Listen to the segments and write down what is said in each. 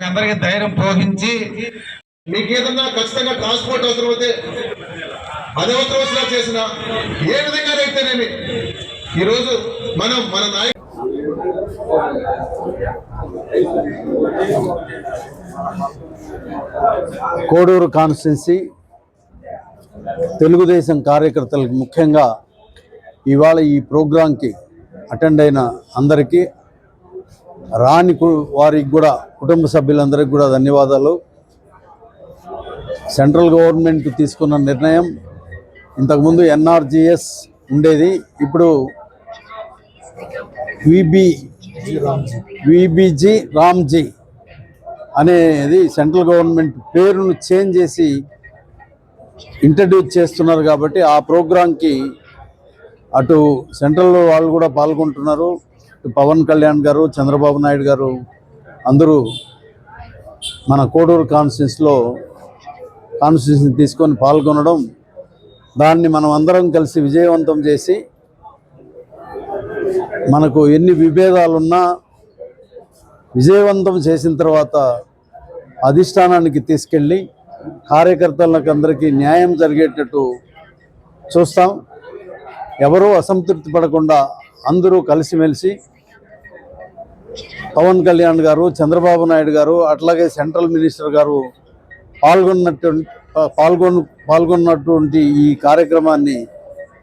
అందరికీ ధైర్యం పోగించి మీకు ఏదన్నా ఖచ్చితంగా ట్రాన్స్పోర్ట్ అవసరం అయితే అదే అవసరం చేసిన ఏ విధంగా అయితేనేమి ఈరోజు మన నాయకులు కోడూరు కాన్స్టిట్యున్సీ తెలుగుదేశం కార్యకర్తలకు ముఖ్యంగా ఇవాళ ఈ ప్రోగ్రాంకి అటెండ్ అయిన అందరికీ రాని వారికి కూడా కుటుంబ సభ్యులందరికీ కూడా ధన్యవాదాలు. సెంట్రల్ గవర్నమెంట్ తీసుకున్న నిర్ణయం, ఇంతకుముందు ఎన్ఆర్జీఎస్ ఉండేది, ఇప్పుడు విబిజీ రామ్జీ అనేది సెంట్రల్ గవర్నమెంట్ పేరును చేంజ్ చేసి ఇంట్రడ్యూస్ చేస్తున్నారు. కాబట్టి ఆ ప్రోగ్రాంకి అటు సెంట్రల్ వాళ్ళు కూడా పాల్గొంటున్నారు. పవన్ కళ్యాణ్ గారు, చంద్రబాబు నాయుడు గారు అందరూ మన కోడూరు కాన్స్టిట్యున్సీని తీసుకొని పాల్గొనడం, దాన్ని మనం అందరం కలిసి విజయవంతం చేసి మనకు ఎన్ని విభేదాలున్నా విజయవంతం చేసిన తర్వాత అధిష్టానానికి తీసుకెళ్ళి కార్యకర్తలకు అందరికీ న్యాయం జరిగేటట్టు చూస్తాం. ఎవరూ అసంతృప్తి పడకుండా అందరూ కలిసిమెలిసి పవన్ కళ్యాణ్ గారు, చంద్రబాబు నాయుడు గారు, అట్లాగే సెంట్రల్ మినిస్టర్ గారు పాల్గొన్నటువంటి ఈ కార్యక్రమాన్ని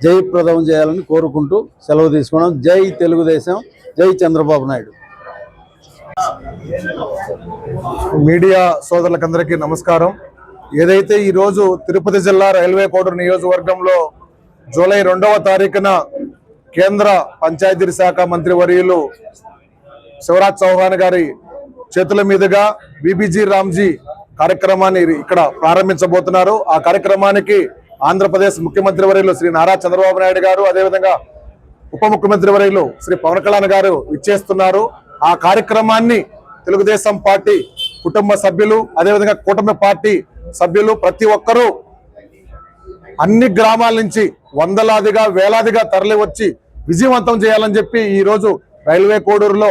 జయప్రదం చేయాలని కోరుకుంటూ సెలవు తీసుకున్నాం. జై తెలుగుదేశం, జై చంద్రబాబు నాయుడు. మీడియా సోదరులకందరికీ నమస్కారం. ఏదైతే ఈరోజు తిరుపతి జిల్లా రైల్వే కోడూరు నియోజకవర్గంలో జూలై 2వ తారీఖున కేంద్ర పంచాయతీ శాఖ మంత్రివర్యులు శివరాజ్ చౌహాన్ గారి చేతుల మీదుగా విబిజీ రామ్జీ కార్యక్రమాన్ని ఇక్కడ ప్రారంభించబోతున్నారు. ఆ కార్యక్రమానికి ఆంధ్రప్రదేశ్ ముఖ్యమంత్రి వర్యులు శ్రీ నారా చంద్రబాబు నాయుడు గారు, అదేవిధంగా ఉప ముఖ్యమంత్రి వర్యులు శ్రీ పవన్ కళ్యాణ్ గారు ఇచ్చేస్తున్నారు. ఆ కార్యక్రమాన్ని తెలుగుదేశం పార్టీ కుటుంబ సభ్యులు, అదేవిధంగా కూటమి పార్టీ సభ్యులు ప్రతి ఒక్కరూ అన్ని గ్రామాల నుంచి వందలాదిగా వేలాదిగా తరలి వచ్చి విజయవంతం చేయాలని చెప్పి ఈ రోజు రైల్వే కోడూరులో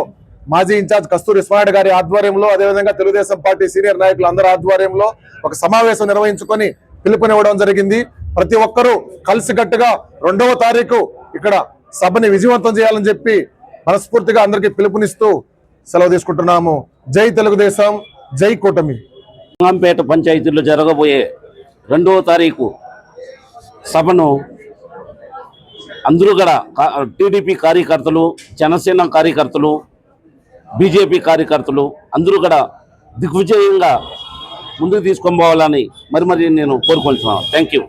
మాజీ ఇన్ఛార్జ్ కస్తూరి విశ్వనాయుడు గారి ఆధ్వర్యంలో, అదేవిధంగా తెలుగుదేశం పార్టీ సీనియర్ నాయకులు అందరి ఆధ్వర్యంలో ఒక సమావేశం నిర్వహించుకొని పిలుపునివ్వడం జరిగింది. ప్రతి ఒక్కరూ కలిసికట్టుగా 2వ తారీఖు ఇక్కడ సభని విజయవంతం చేయాలని చెప్పి మనస్ఫూర్తిగా అందరికీ పిలుపునిస్తూ సెలవు తీసుకుంటున్నాము. జై తెలుగుదేశం, జై కూటమి. మంగంపేట పంచాయతీలో జరగబోయే 2వ తారీఖు సభను అందరూ కూడా టీడీపీ కార్యకర్తలు, జనసేన కార్యకర్తలు, బీజేపీ కార్యకర్తలు అందరూ కూడా దిగ్విజయంగా ముందుకు తీసుకొని పోవాలని మరి నేను కోరుకుంటున్నాను. Thank you.